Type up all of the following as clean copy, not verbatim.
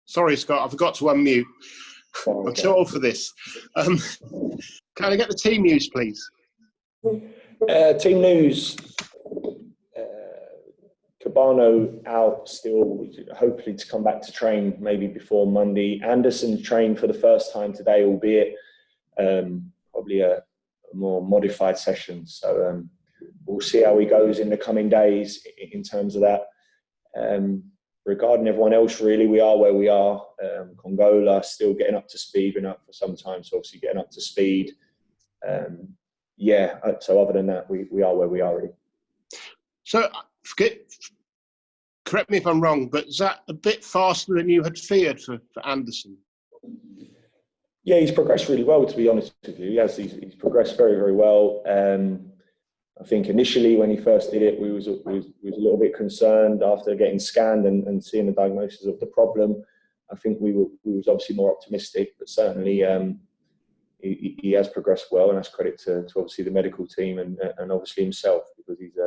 Sorry, Scott, I forgot to unmute. I'm too old for this. Can I get the team news, please? Team news. Cabano out still, hopefully to come back to train maybe before Monday. Anderson trained for the first time today, albeit probably a more modified session. So we'll see how he goes in the coming days in terms of that. Regarding everyone else, really, we are where we are. Congola still getting up to speed. Been up for some time, so obviously getting up to speed. So other than that, we are where we are, really. So, correct me if I'm wrong, but is that a bit faster than you had feared for Anderson? Yeah, he's progressed really well, to be honest with you. Yes, he's progressed very, very well. I think initially when he first did it, we was a little bit concerned after getting scanned and seeing the diagnosis of the problem. I think we was obviously more optimistic, but certainly he has progressed well, and that's credit to obviously the medical team and obviously himself, because he's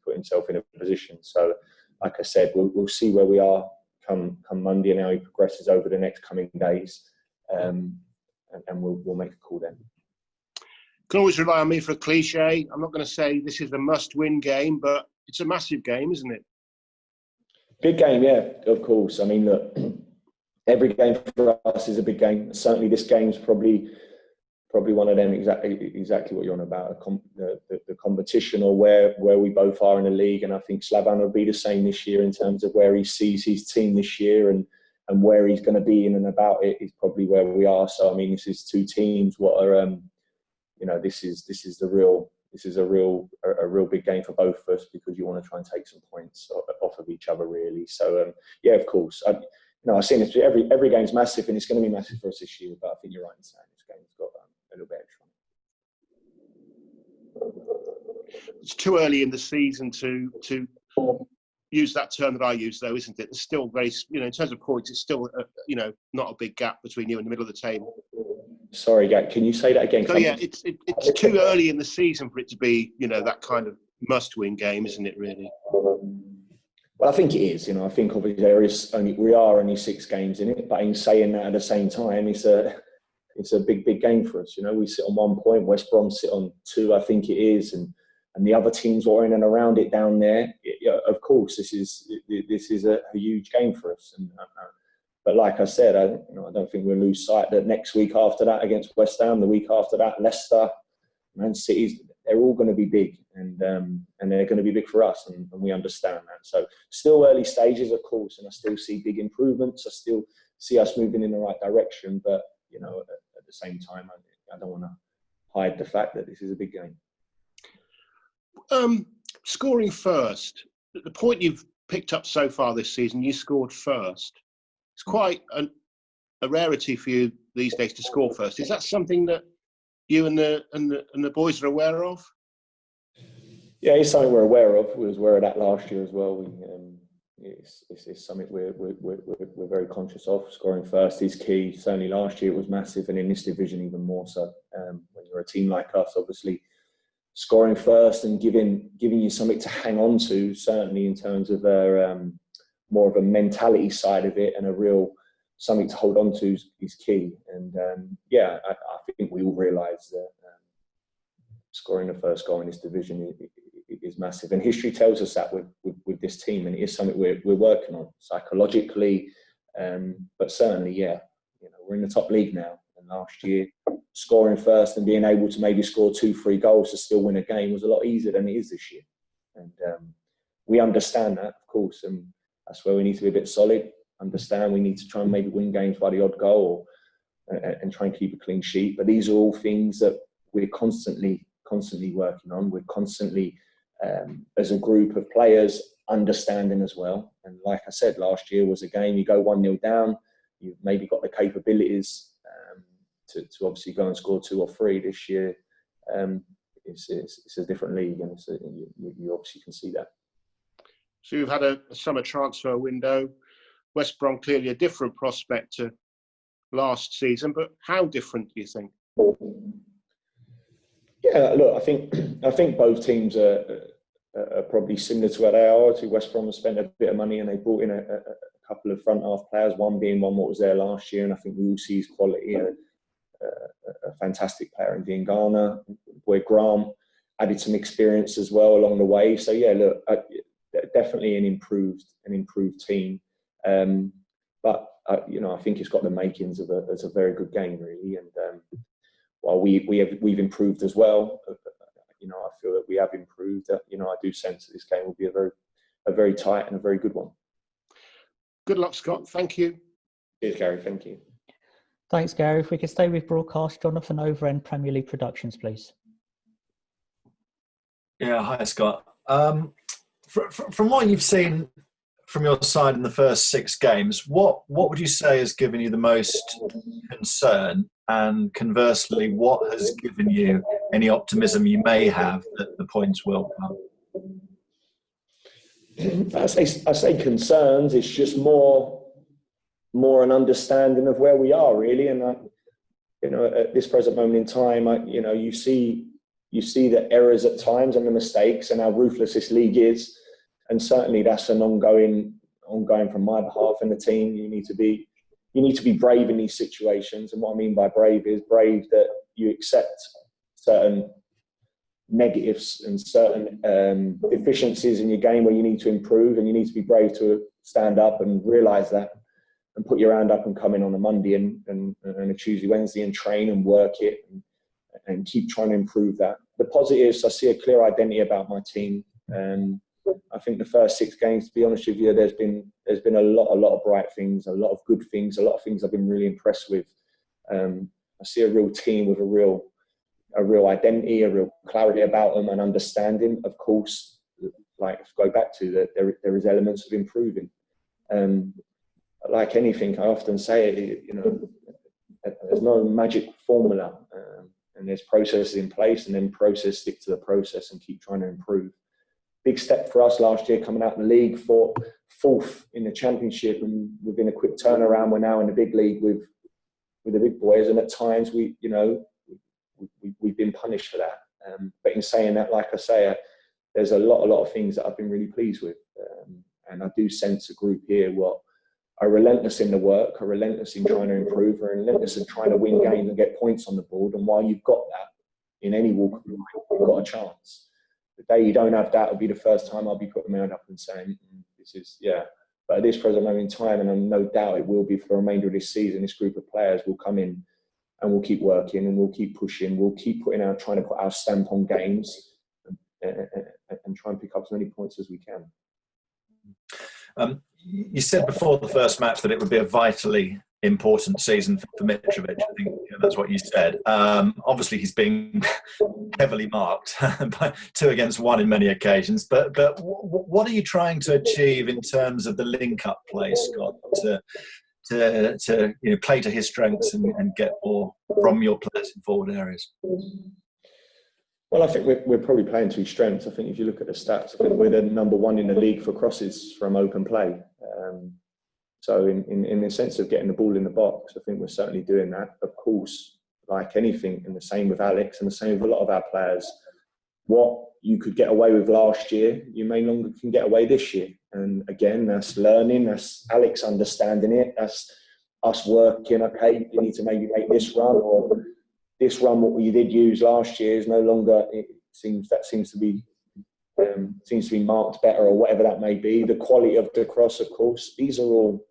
put himself in a position. So, like I said, we'll see where we are come Monday and how he progresses over the next coming days, and we'll make a call then. Can always rely on me for a cliche. I'm not going to say this is a must-win game, but it's a massive game, isn't it? Big game, yeah, of course. I mean, look, every game for us is a big game. Certainly, this game's probably one of them. Exactly what you're on about. The competition, or where we both are in the league, and I think Slavan will be the same this year in terms of where he sees his team this year and where he's going to be in and about it is probably where we are. So, I mean, this is two teams. What are this is a real big game for both of us, because you want to try and take some points off of each other, really. So yeah, of course. I've seen this. Every game's massive, and it's going to be massive for us this year. But I think you're right in saying this game's got a little bit extra. It's too early in the season to use that term that I use, though, isn't it? It's still very, in terms of points, it's still not a big gap between you and the middle of the table. Sorry, Gak, can you say that again? So yeah, it's too early in the season for it to be, that kind of must-win game, isn't it? Really. Well, I think it is. I think obviously we are only 6 games in it, but in saying that, at the same time, it's a big game for us. We sit on 1 point, West Brom sit on 2, I think it is, and the other teams are in and around it down there. Of course, this is a huge game for us. But like I said, I don't think we'll lose sight that next week after that against West Ham, the week after that Leicester, Man City, they're all going to be big, and they're going to be big for us, and we understand that. So still early stages, of course, and I still see big improvements. I still see us moving in the right direction, but at the same time, I don't want to hide the fact that this is a big game. Scoring first, the point you've picked up so far this season, you scored first. It's quite a rarity for you these days to score first. Is that something that you and the boys are aware of? Yeah, it's something we're aware of. We was aware of that last year as well. It's something we're very conscious of. Scoring first is key. Certainly last year it was massive, and in this division even more so. When you're a team like us, obviously scoring first and giving you something to hang on to, certainly in terms of more of a mentality side of it, and a real something to hold on to is key. And I think we all realise that scoring the first goal in this division is massive, and history tells us that with this team, and it is something we're working on psychologically. But certainly, we're in the top league now, and last year scoring first and being able to maybe score 2-3 goals to still win a game was a lot easier than it is this year. And we understand that, of course, and that's where we need to be a bit solid. Understand we need to try and maybe win games by the odd goal, and try and keep a clean sheet. But these are all things that we're constantly working on. We're constantly, as a group of players, understanding as well. And like I said, last year was a game, you go 1-0 down, you've maybe got the capabilities to obviously go and score 2 or 3. This year, it's a different league, and you obviously can see that. So you've had a summer transfer window. West Brom clearly a different prospect to last season, but how different do you think? Yeah, look, I think both teams are probably similar to where they are. To West Brom have spent a bit of money, and they brought in a couple of front half players, one being one what was there last year, and I think we all see his quality. A fantastic player in Diangana, where Graham added some experience as well along the way. So yeah, look, definitely an improved team. But I think it's got the makings of a very good game, really. And while we've improved as well, I feel that we have improved. I do sense that this game will be a very tight and a very good one. Good luck, Scott. Thank you. Cheers, Gary. Thank you. Thanks, Gary. If we could stay with broadcast, Jonathan Overend, Premier League Productions, please. Yeah, hi, Scott. From what you've seen from your side in the first 6 games, what would you say has given you the most concern? And conversely, what has given you any optimism you may have that the points will come? I say concerns. It's just more an understanding of where we are, really. And at this present moment in time, you see the errors at times and the mistakes and how ruthless this league is. And certainly that's an ongoing from my behalf and the team. You need to be brave in these situations. And what I mean by brave is brave that you accept certain negatives and certain deficiencies in your game where you need to improve, and you need to be brave to stand up and realise that and put your hand up and come in on a Monday and a Tuesday, Wednesday and train and work it and keep trying to improve that. The positives, I see a clear identity about my team. I think the first 6 games, to be honest with you, there's been a lot of bright things, a lot of good things, a lot of things I've been really impressed with. I see a real team with a real identity, a real clarity about them, and understanding. Of course, like go back to that, there is elements of improving. Like anything, I often say, there's no magic formula, and there's processes in place, and then stick to the process and keep trying to improve. Big step for us last year, coming out of the league for 4th in the Championship, and within a quick turnaround, we're now in the big league with the big boys. And at times, we've been punished for that. But in saying that, like I say, there's a lot of things that I've been really pleased with, and I do sense a group here what are relentless in the work, are relentless in trying to improve, are relentless in trying to win games and get points on the board. And while you've got that in any walk of life, you've got a chance. The day you don't have that will be the first time I'll be putting my hand up and saying, this is, yeah. But at this present moment in time, and I'm no doubt it will be for the remainder of this season, this group of players will come in and we'll keep working and we'll keep pushing. We'll keep trying to put our stamp on games and try and pick up as many points as we can. You said before the first match that it would be a vitally important season for Mitrovic. I think that's what you said. Obviously, he's being heavily marked by 2 against 1 in many occasions. But what are you trying to achieve in terms of the link-up play, Scott, to play to his strengths and get more from your players in forward areas? Well, I think we're probably playing to his strengths. I think if you look at the stats, I think we're the number 1 in the league for crosses from open play. So in the sense of getting the ball in the box, I think we're certainly doing that. Of course, like anything, and the same with Alex and the same with a lot of our players, what you could get away with last year, you may no longer can get away this year. And again, that's learning, that's Alex understanding it, that's us working, okay, you need to maybe make this run, or this run, what we did use last year is no longer, seems to be marked better, or whatever that may be. The quality of the cross, of course, these are all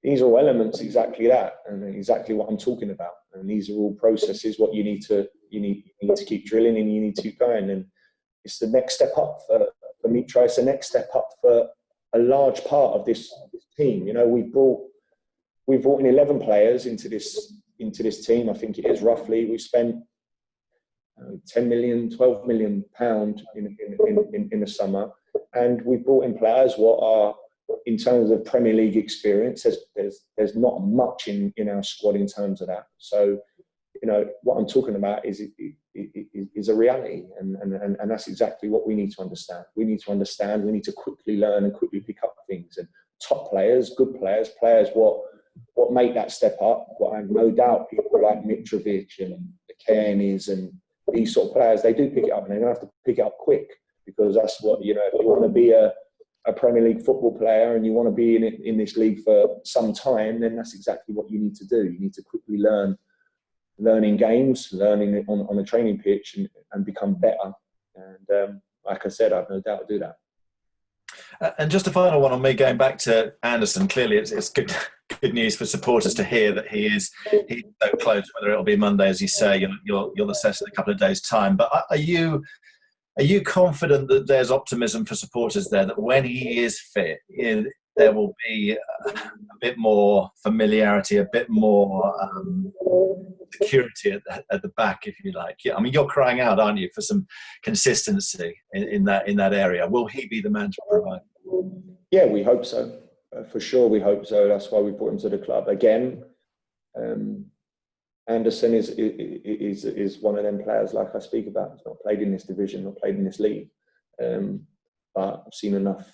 elements exactly that, and exactly what I'm talking about. And these are all processes what you need to keep drilling, and you need to keep going. And it's the next step up for Mitra. It's the next step up for a large part of this team. We've brought in 11 players into this team. I think it is roughly. We've spent 10 million, 12 million pound in the summer, and we've brought in players what are, in terms of Premier League experience, there's not much in our squad in terms of that. So, what I'm talking about is a reality, and that's exactly what we need to understand. We need to understand. We need to quickly learn and quickly pick up things. And top players, good players, what make that step up. What I have no doubt people like Mitrovic and the Kearneys and these sort of players, they do pick it up, and they're going to have to pick it up quick, because that's what, if you want to be a a Premier League football player and you want to be in this league for some time, then that's exactly what you need to do. You need to quickly learning games, learning on a training pitch, and become better. And like I said, I've no doubt to do that. And just a final one on me, going back to Anderson. Clearly, it's good news for supporters to hear that he's so close. Whether it'll be Monday, as you say, you'll assess in a couple of days' time. But are you confident that there's optimism for supporters there, that when he is fit, there will be a bit more familiarity, a bit more security at the back, if you like? Yeah, I mean, you're crying out, aren't you, for some consistency in that area? Will he be the man to provide? Yeah, we hope so. For sure, we hope so. That's why we brought him to the club again. Anderson is one of them players, like I speak about. He's not played in this division, not played in this league, but I've seen enough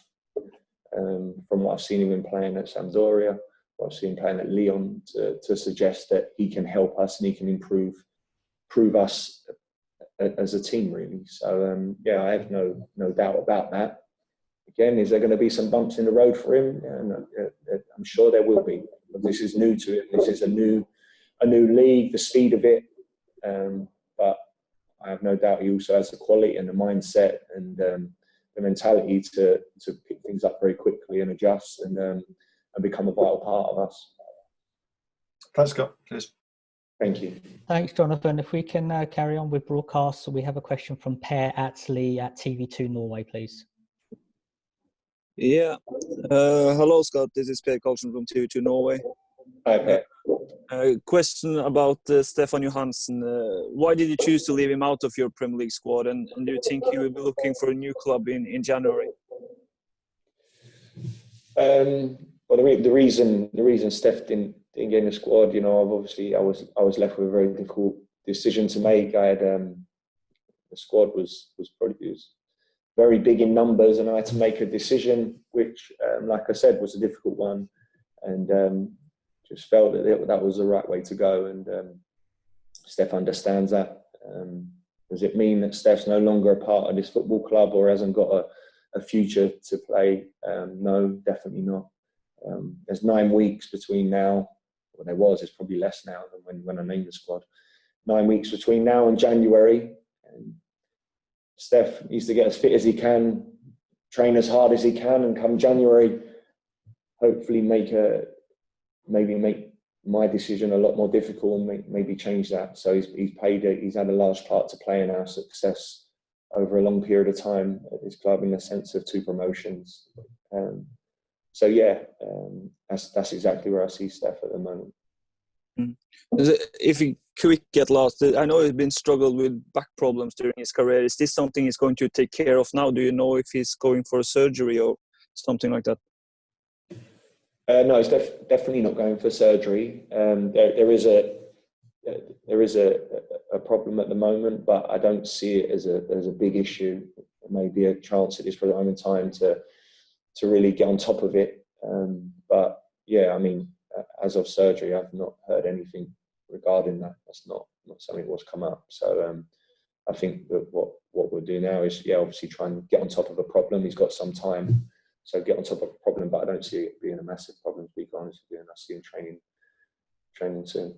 from what I've seen him playing at Sampdoria, what I've seen him playing at Lyon, to suggest that he can help us and he can improve us as a team, really. So yeah, I have no doubt about that. Again, is there going to be some bumps in the road for him? I'm sure there will be. This is new to him. This is a new league, the speed of it. But I have no doubt he also has the quality and the mindset and the mentality to pick things up very quickly and adjust and become a vital part of us. Thanks, Scott. Cheers. Thank you. Thanks, Jonathan. If we can carry on with broadcasts, so we have a question from Per Atsley at TV2 Norway, please. Yeah. Hello, Scott. This is Per Carlsen from TV2 Norway. Hi, Per. Question about Stefan Johansen. Why did you choose to leave him out of your Premier League squad, and do you think he will be looking for a new club in January? Well, the reason Steph didn't get in the squad, you know, I was left with a very difficult decision to make. I had the squad was very big in numbers, and I had to make a decision, which, like I said, was a difficult one, and just felt that was the right way to go. And Steph understands that. Does it mean that Steph's no longer a part of this football club or hasn't got a future to play? No, definitely not. There's 9 weeks between now, well, there was, it's probably less now than when I named the squad. 9 weeks between now and January. And Steph needs to get as fit as he can, train as hard as he can, and come January, hopefully make my decision a lot more difficult and maybe change that. So he's had a large part to play in our success over a long period of time at this club, in the sense of 2 promotions. So yeah, that's exactly where I see Steph at the moment. If he could get lost, I know he's been struggled with back problems during his career. Is this something he's going to take care of now? Do you know if he's going for a surgery or something like that? No, he's definitely not going for surgery. There is a problem at the moment, but I don't see it as a big issue. There may be a chance at this moment in time to really get on top of it. But yeah, I mean, as of surgery, I've not heard anything regarding that. That's not something that's come up. So I think that what we'll do now is, yeah, obviously try and get on top of a problem. He's got some time, so get on top of a problem, but I don't see it being a massive problem, to be honest with you, and I see him training soon.